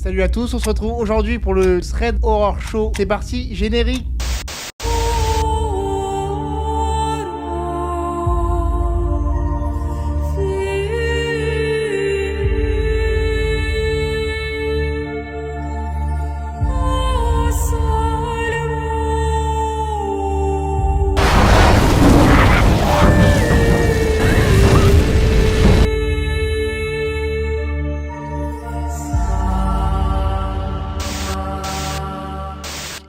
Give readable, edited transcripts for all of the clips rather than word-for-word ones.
Salut à tous, on se retrouve aujourd'hui pour le Thread Horror Show. C'est parti, générique.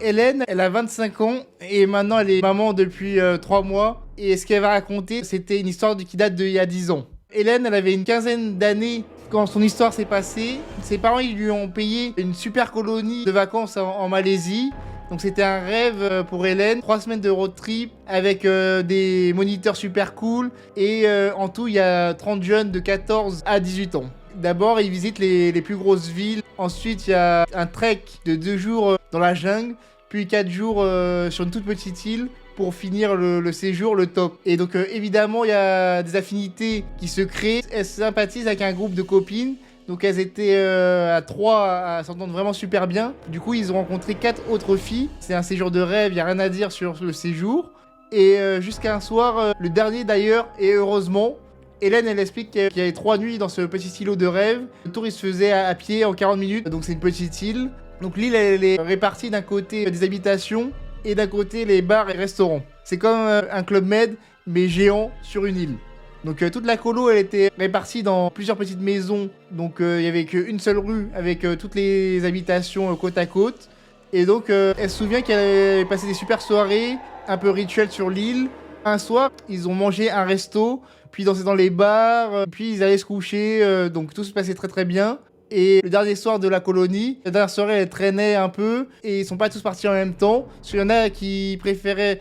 Hélène, elle a 25 ans et maintenant elle est maman depuis 3 mois. Et ce qu'elle va raconter, c'était une histoire qui date d'il y a 10 ans. Hélène, elle avait une quinzaine d'années quand son histoire s'est passée. Ses parents, ils lui ont payé une super colonie de vacances en Malaisie. Donc c'était un rêve pour Hélène. 3 semaines de road trip avec des moniteurs super cool. Et en tout, il y a 30 jeunes de 14 à 18 ans. D'abord, ils visitent les plus grosses villes. Ensuite, il y a un trek de 2 jours dans la jungle. Puis 4 jours sur une toute petite île pour finir le séjour, le top. Et donc évidemment, il y a des affinités qui se créent. Elles sympathisent avec un groupe de copines. Donc elles étaient à 3 à s'entendre vraiment super bien. Du coup, ils ont rencontré 4 autres filles. C'est un séjour de rêve, il n'y a rien à dire sur le séjour. Et jusqu'à un soir, le dernier d'ailleurs, et heureusement, Hélène, elle explique qu'il y avait 3 nuits dans ce petit îlot de rêve. Le tour, il se faisait à pied en 40 minutes. Donc c'est une petite île. Donc l'île, elle est répartie d'un côté des habitations et d'un côté les bars et restaurants. C'est comme un Club Med, mais géant sur une île. Donc toute la colo, elle était répartie dans plusieurs petites maisons. Donc il y avait qu'une seule rue avec toutes les habitations côte à côte. Et donc elle se souvient qu'elle avait passé des super soirées, un peu rituelles sur l'île. Un soir, ils ont mangé un resto, puis dansaient dans les bars, puis ils allaient se coucher. Donc tout se passait très très bien. Et le dernier soir de la colonie, la dernière soirée, elle traînait un peu et ils sont pas tous partis en même temps. Parce qu'il y en a qui préféraient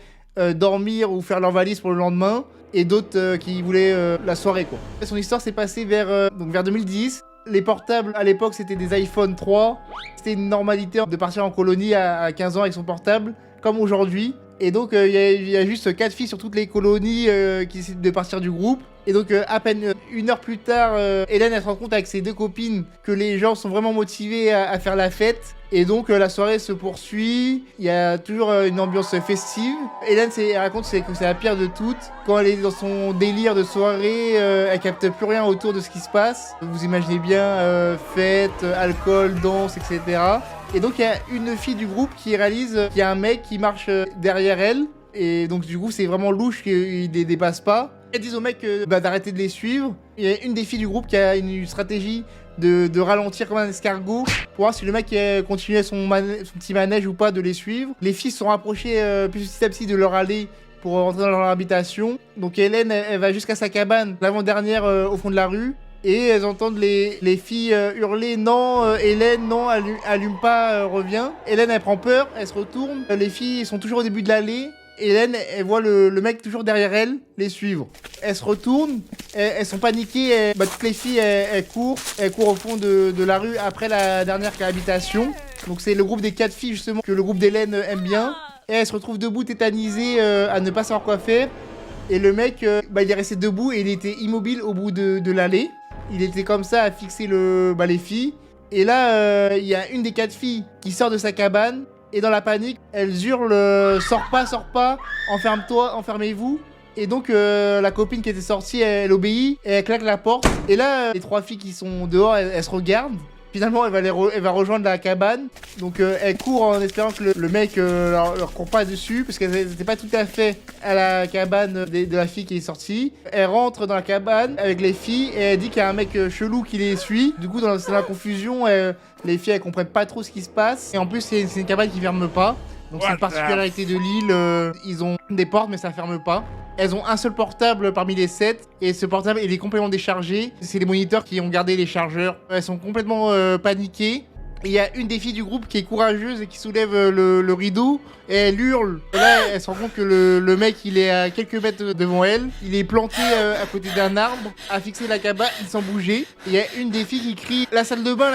dormir ou faire leur valise pour le lendemain et d'autres qui voulaient la soirée, quoi. Son histoire s'est passée vers 2010. Les portables à l'époque, c'était des iPhone 3. C'était une normalité de partir en colonie à 15 ans avec son portable, comme aujourd'hui. Et donc il y a juste 4 filles sur toutes les colonies qui décident de partir du groupe. Et donc à peine 1 heure plus tard, Hélène, elle se rend compte avec ses 2 copines que les gens sont vraiment motivés à faire la fête. Et donc la soirée se poursuit, il y a toujours une ambiance festive. Hélène, elle raconte que c'est la pire de toutes. Quand elle est dans son délire de soirée, elle capte plus rien autour de ce qui se passe. Vous imaginez bien, fête, alcool, danse, etc. Et donc il y a une fille du groupe qui réalise qu'il y a un mec qui marche derrière elle. Et donc du coup c'est vraiment louche qu'il les dépasse pas. Elles disent au mec d'arrêter de les suivre. Il y a une des filles du groupe qui a une stratégie de ralentir comme un escargot pour voir si le mec continuait son petit manège ou pas de les suivre. Les filles se sont rapprochées petit à petit de leur allée pour rentrer dans leur habitation. Donc Hélène, elle va jusqu'à sa cabane, l'avant-dernière au fond de la rue. Et elles entendent les filles hurler « Non, Hélène, non, allume pas, reviens ». Hélène, elle prend peur, elle se retourne. Les filles sont toujours au début de l'allée. Hélène, elle voit le mec toujours derrière elle, les suivre. Elle se retourne, elles sont paniquées, toutes les filles, elles courent au fond de la rue après la dernière habitation. Donc c'est le groupe des 4 filles justement que le groupe d'Hélène aime bien. Et elle se retrouve debout, tétanisée, à ne pas savoir quoi faire. Et le mec, il est resté debout et il était immobile au bout de l'allée. Il était comme ça à fixer les filles. Et là, il y a une des 4 filles qui sort de sa cabane. Et dans la panique, elles hurlent sors pas, enferme-toi, enfermez-vous. Et donc la copine qui était sortie, elle obéit et elle claque la porte. Et là, les 3 filles qui sont dehors, elles se regardent. Finalement, elle va rejoindre la cabane. Donc elle court en espérant que le mec leur court pas dessus, parce qu'elle n'était pas tout à fait à la cabane de la fille qui est sortie. Elle rentre dans la cabane avec les filles et elle dit qu'il y a un mec chelou qui les suit. Du coup, dans la confusion, les filles elles comprennent pas trop ce qui se passe. Et en plus, c'est une cabane qui ferme pas. Donc c'est une particularité de l'île. Ils ont des portes, mais ça ferme pas. Elles ont un seul portable parmi les 7 et ce portable il est complètement déchargé. C'est les moniteurs qui ont gardé les chargeurs. Elles sont complètement paniquées. Il y a une des filles du groupe qui est courageuse et qui soulève le rideau et elle hurle. Et là, elle se rend compte que le mec il est à quelques mètres devant elle. Il est planté à côté d'un arbre, à fixer la cabane sans bouger. Et il y a une des filles qui crie la salle de bain,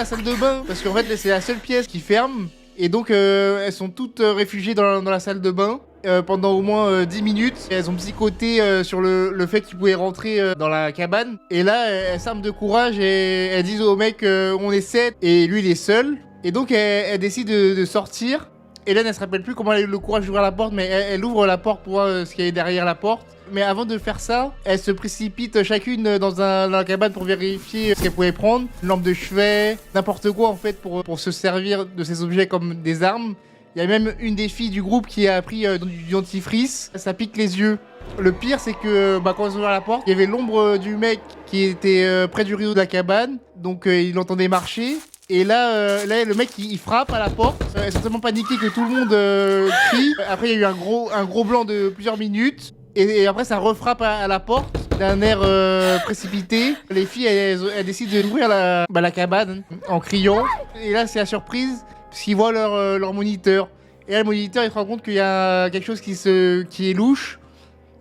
parce qu'en fait c'est la seule pièce qui ferme. Et donc elles sont toutes réfugiées dans la salle de bain. Pendant au moins 10 minutes. Elles ont psychoté sur le fait qu'ils pouvaient rentrer dans la cabane. Et là, elles s'arment de courage et elles disent au mec on est 7 et lui il est seul. Et donc elle décide de sortir. Hélène, elle se rappelle plus comment elle a eu le courage d'ouvrir la porte, mais elle ouvre la porte pour voir ce qu'il y a derrière la porte. Mais avant de faire ça, elles se précipitent chacune dans la cabane pour vérifier ce qu'elles pouvaient prendre. Une lampe de chevet, n'importe quoi en fait pour se servir de ces objets comme des armes. Il y a même une des filles du groupe qui a pris du dentifrice. Ça pique les yeux. Le pire, c'est que quand ils ont ouvert la porte, il y avait l'ombre du mec qui était près du rideau de la cabane. Donc il entendait marcher. Et là, le mec, il frappe à la porte. Elles sont tellement paniquées que tout le monde crie. Après, il y a eu un gros blanc de plusieurs minutes. Et après, ça refrappe à la porte d'un air précipité. Les filles, elles décident d'ouvrir la cabane en criant. Et là, c'est la surprise, parce qu'ils voient leur moniteur. Et là, le moniteur, il se rend compte qu'il y a quelque chose qui est louche.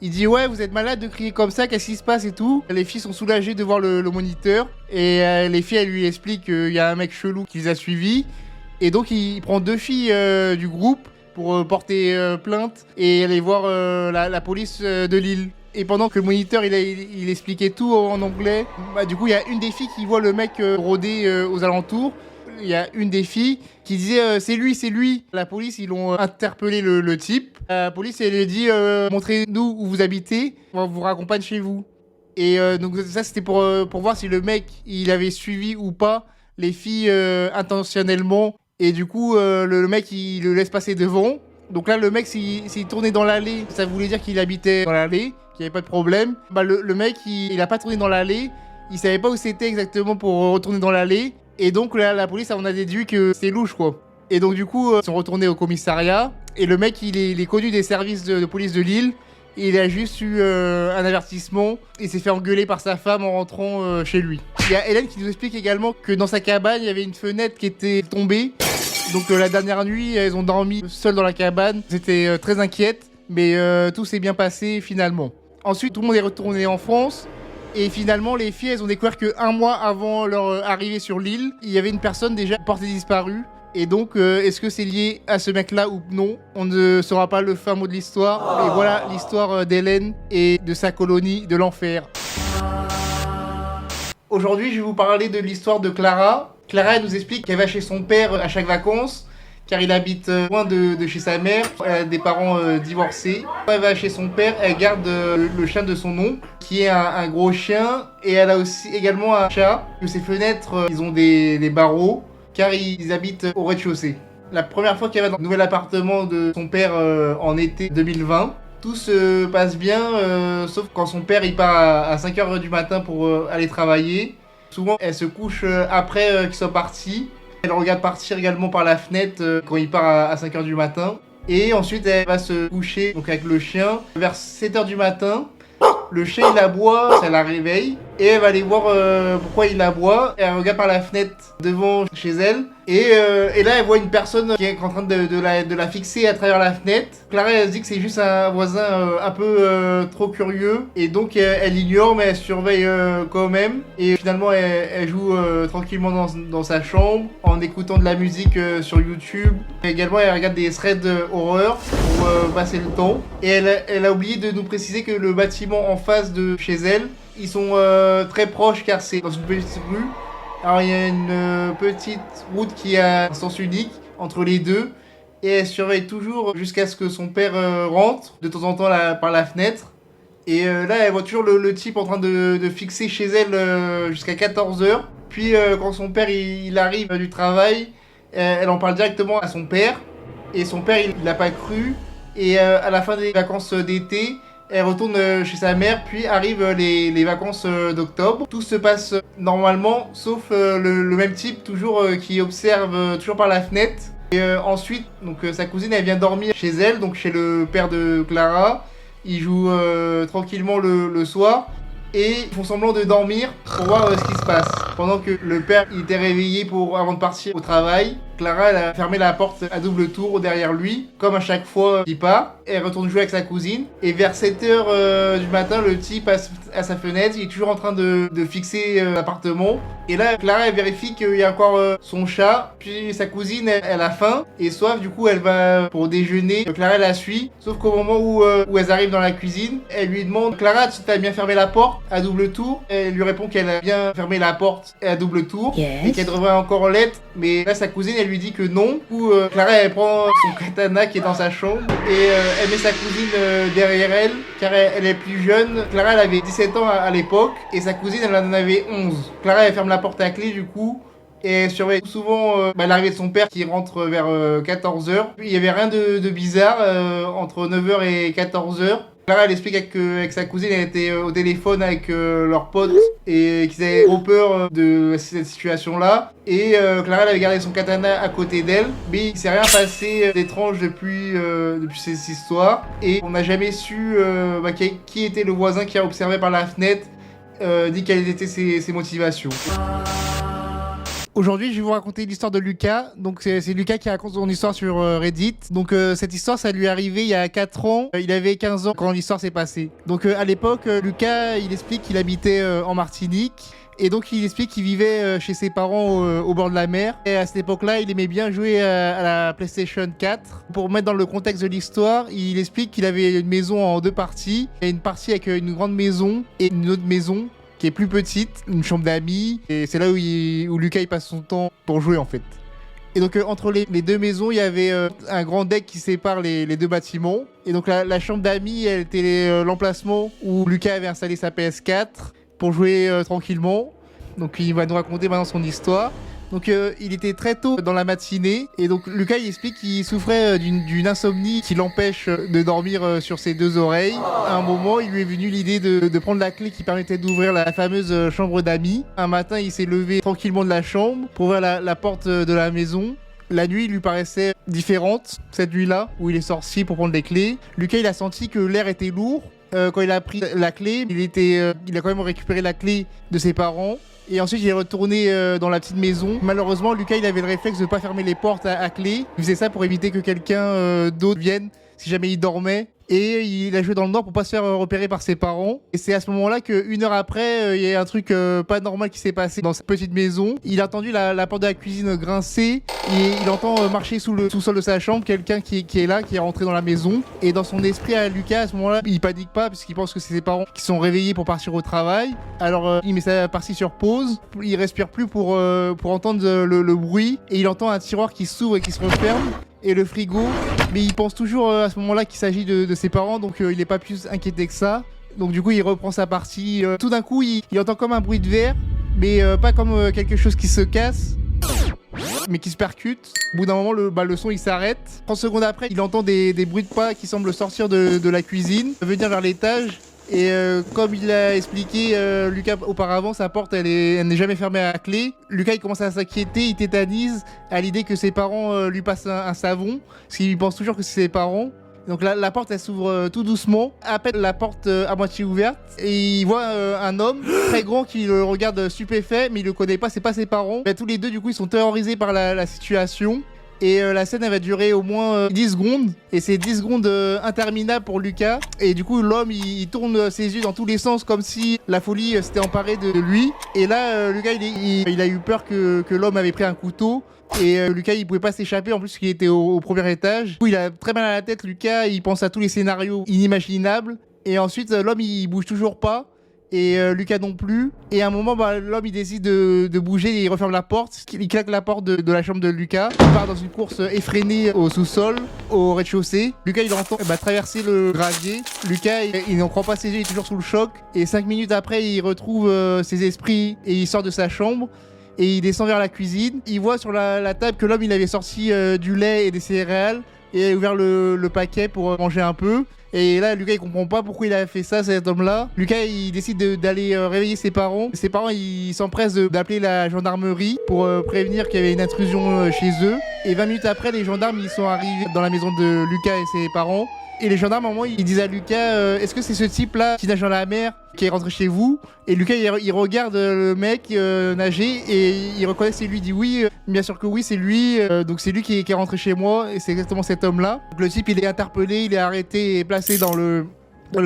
Il dit ouais, vous êtes malade de crier comme ça, qu'est-ce qui se passe et tout. Les filles sont soulagées de voir le moniteur. Et les filles, elles lui expliquent qu'il y a un mec chelou qui les a suivis. Et donc il prend 2 filles du groupe pour porter plainte et aller voir la police de Lille. Et pendant que le moniteur il expliquait tout en anglais, du coup il y a une des filles qui voit le mec rôder aux alentours. Il y a une des filles qui disait c'est lui, c'est lui. La police, ils l'ont interpellé le type. La police, elle lui dit montrez-nous où vous habitez, on vous raccompagne chez vous. Et donc ça, c'était pour voir si le mec, il avait suivi ou pas les filles intentionnellement. Et du coup, le mec, il le laisse passer devant. Donc là, le mec, s'il tournait dans l'allée, ça voulait dire qu'il habitait dans l'allée, qu'il n'y avait pas de problème. Le mec, il a pas tourné dans l'allée. Il savait pas où c'était exactement pour retourner dans l'allée. Et donc là, la police, on a déduit que c'est louche, quoi. Et donc du coup, ils sont retournés au commissariat. Et le mec, il est connu des services de police de Lille. Et il a juste eu un avertissement. Il s'est fait engueuler par sa femme en rentrant chez lui. Il y a Hélène qui nous explique également que dans sa cabane, il y avait une fenêtre qui était tombée. Donc la dernière nuit, elles ont dormi seules dans la cabane. C'était très inquiète. Mais tout s'est bien passé finalement. Ensuite, tout le monde est retourné en France. Et finalement, les filles, elles ont découvert qu'un mois avant leur arrivée sur l'île, il y avait une personne déjà portée disparue. Et donc, est-ce que c'est lié à ce mec-là ou non? On ne saura pas le fin mot de l'histoire. Et voilà l'histoire d'Hélène et de sa colonie de l'enfer. Aujourd'hui, je vais vous parler de l'histoire de Clara. Clara, elle nous explique qu'elle va chez son père à chaque vacances, car il habite loin de chez sa mère. Elle a des parents divorcés. Elle va chez son père, elle garde le chien de son oncle, qui est un gros chien. Et elle a aussi également un chat. Ses fenêtres, ils ont des barreaux, car ils habitent au rez-de-chaussée. La première fois qu'elle va dans le nouvel appartement de son père en été 2020, tout se passe bien, sauf quand son père il part à 5h du matin pour aller travailler. Souvent, elle se couche après qu'il soit parti. Elle regarde partir également par la fenêtre quand il part à 5h du matin. Et ensuite, elle va se coucher donc avec le chien. Vers 7h du matin, le chien il aboie, ça la réveille. Et elle va aller voir pourquoi il aboie. Elle regarde par la fenêtre devant chez elle. Et là, elle voit une personne qui est en train de la fixer à travers la fenêtre. Clara, elle se dit que c'est juste un voisin un peu trop curieux. Et donc, elle l'ignore, mais elle surveille quand même. Et finalement, elle joue tranquillement dans sa chambre en écoutant de la musique sur YouTube. Et également, elle regarde des threads horreur pour passer le temps. Et elle a oublié de nous préciser que le bâtiment en face de chez elle, ils sont très proches car c'est dans une petite rue. Alors il y a une petite route qui a un sens unique entre les deux. Et elle surveille toujours jusqu'à ce que son père rentre de temps en temps par la fenêtre. Et là elle voit toujours le type en train de fixer chez elle jusqu'à 14h. Puis quand son père il arrive du travail, elle en parle directement à son père. Et son père il l'a pas cru. Et à la fin des vacances d'été, elle retourne chez sa mère, puis arrivent les vacances d'octobre. Tout se passe normalement, sauf le même type, toujours qui observe toujours par la fenêtre. Et ensuite, donc sa cousine, elle vient dormir chez elle, donc chez le père de Clara. Ils jouent tranquillement le soir. Et ils font semblant de dormir pour voir ce qui se passe. Pendant que le père il était réveillé avant de partir au travail, Clara elle a fermé la porte à double tour derrière lui, comme à chaque fois il part. Elle retourne jouer avec sa cousine. Et vers 7h du matin, le type passe à sa fenêtre, il est toujours en train de fixer l'appartement. Et là, Clara elle vérifie qu'il y a encore son chat. Puis sa cousine elle a faim et soif, du coup elle va pour déjeuner. Clara elle la suit, sauf qu'au moment où elles arrivent dans la cuisine, elle lui demande: Clara, tu t'as bien fermé la porte? à double tour. Elle lui répond qu'elle a bien fermé la porte à double tour Yes. et qu'elle devrait encore l'être. Mais là, sa cousine, elle lui dit que non. Du coup, Clara, elle prend son katana qui est dans sa chambre et elle met sa cousine derrière elle car elle est plus jeune. Clara, elle avait 17 ans à l'époque et sa cousine, elle en avait 11. Clara, elle ferme la porte à clé du coup. Et elle surveille souvent l'arrivée de son père qui rentre vers 14h. Il n'y avait rien de bizarre entre 9h et 14h. Clara, elle explique avec sa cousine, elle était au téléphone avec leurs potes et qu'ils avaient trop peur de cette situation-là. Et Clara, elle avait gardé son katana à côté d'elle. Mais il s'est rien passé d'étrange depuis cette histoire. Et on n'a jamais su qui était le voisin qui a observé par la fenêtre, dit quelles étaient ses motivations. Aujourd'hui, je vais vous raconter l'histoire de Lucas. Donc, c'est Lucas qui raconte son histoire sur Reddit. Donc, cette histoire, ça lui est arrivé il y a 4 ans. Il avait 15 ans quand l'histoire s'est passée. Donc, à l'époque, Lucas, il explique qu'il habitait en Martinique. Et donc, il explique qu'il vivait chez ses parents au bord de la mer. Et à cette époque-là, il aimait bien jouer à la PlayStation 4. Pour mettre dans le contexte de l'histoire, il explique qu'il avait une maison en 2 parties. Il y a une partie avec une grande maison et une autre maison qui est plus petite, une chambre d'amis, et c'est là où Lucas il passe son temps pour jouer en fait. Et donc entre les 2 maisons, il y avait un grand deck qui sépare les 2 bâtiments. Et donc la chambre d'amis, elle était l'emplacement où Lucas avait installé sa PS4 pour jouer tranquillement. Donc il va nous raconter maintenant son histoire. Donc il était très tôt dans la matinée et donc Lucas il explique qu'il souffrait d'une insomnie qui l'empêche de dormir sur ses 2 oreilles. À un moment, il lui est venu l'idée de prendre la clé qui permettait d'ouvrir la fameuse chambre d'amis. Un matin, il s'est levé tranquillement de la chambre pour ouvrir la porte de la maison. La nuit lui paraissait différente, cette nuit-là, où il est sorti pour prendre les clés. Lucas il a senti que l'air était lourd. Quand il a pris la clé, il a quand même récupéré la clé de ses parents. Et ensuite, il est retourné dans la petite maison. Malheureusement, Lucas, il avait le réflexe de ne pas fermer les portes à clé. Il faisait ça pour éviter que quelqu'un d'autre vienne si jamais il dormait. Et il a joué dans le noir pour pas se faire repérer par ses parents. Et c'est à ce moment-là qu'une heure après, il y a un truc pas normal qui s'est passé dans cette petite maison. Il a entendu la porte de la cuisine grincer et il entend marcher sous le sous-sol de sa chambre quelqu'un qui est là, qui est rentré dans la maison. Et dans son esprit à Lucas, à ce moment-là, il panique pas puisqu'il pense que c'est ses parents qui sont réveillés pour partir au travail. Alors il met sa partie sur pause. Il respire plus pour entendre le bruit. Et il entend un tiroir qui s'ouvre et qui se referme. Et le frigo, mais il pense toujours à ce moment-là qu'il s'agit de ses parents, donc il n'est pas plus inquiété que ça. Donc du coup, il reprend sa partie. Tout d'un coup, il entend comme un bruit de verre, mais pas comme quelque chose qui se casse, mais qui se percute. Au bout d'un moment, le son il s'arrête. 30 secondes après, il entend des bruits de pas qui semblent sortir de la cuisine, venir vers l'étage. Et comme il l'a expliqué Lucas auparavant, sa porte elle n'est jamais fermée à clé. Lucas il commence à s'inquiéter, il tétanise à l'idée que ses parents lui passent un savon, parce qu'il pense toujours que c'est ses parents. Donc la porte elle s'ouvre tout doucement, à peine la porte à moitié ouverte, et il voit un homme très grand qui le regarde stupéfait, mais il le connaît pas, c'est pas ses parents. Mais tous les deux du coup ils sont terrorisés par la situation. Et la scène elle va durer au moins 10 secondes. Et c'est 10 secondes interminables pour Lucas. Et du coup l'homme il tourne ses yeux dans tous les sens comme si la folie s'était emparée de lui. Et là Lucas il a eu peur que l'homme avait pris un couteau. Et Lucas il pouvait pas s'échapper en plus qu'il était au premier étage. Du coup il a très mal à la tête Lucas, il pense à tous les scénarios inimaginables. Et ensuite l'homme il bouge toujours pas. Et Lucas non plus. Et à un moment, l'homme il décide de bouger et il referme la porte. Il claque la porte de la chambre de Lucas. Il part dans une course effrénée au sous-sol, au rez-de-chaussée. Lucas il entend traverser le gravier. Lucas il n'en croit pas ses yeux, il est toujours sous le choc. Et 5 minutes après, il retrouve ses esprits et il sort de sa chambre. Et il descend vers la cuisine. Il voit sur la table que l'homme il avait sorti du lait et des céréales. Et il a ouvert le paquet pour manger un peu. Et là, Lucas, il comprend pas pourquoi il a fait ça, cet homme-là. Lucas, il décide d'aller réveiller ses parents. Ses parents, ils s'empressent d'appeler la gendarmerie pour prévenir qu'il y avait une intrusion chez eux. Et 20 minutes après, les gendarmes, ils sont arrivés dans la maison de Lucas et ses parents. Et les gendarmes, à un moment, ils disent à Lucas, est-ce que c'est ce type-là qui nage dans la mer qui est rentré chez vous? Et Lucas, il regarde le mec nager et il reconnaît que c'est lui. Il dit oui, bien sûr que oui, c'est lui. Donc c'est lui qui est rentré chez moi et c'est exactement cet homme-là. Donc le type, il est interpellé, il est arrêté et placé dans le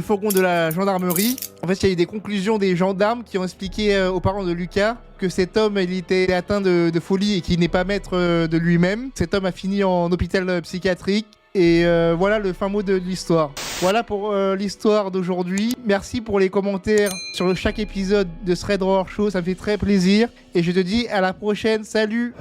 fourgon de la gendarmerie. En fait, il y a eu des conclusions des gendarmes qui ont expliqué aux parents de Lucas que cet homme, il était atteint de folie et qu'il n'est pas maître de lui-même. Cet homme a fini en hôpital psychiatrique. Et voilà le fin mot de l'histoire. Voilà pour l'histoire d'aujourd'hui. Merci pour les commentaires sur chaque épisode de Thread Horror Show, ça me fait très plaisir. Et je te dis à la prochaine, salut!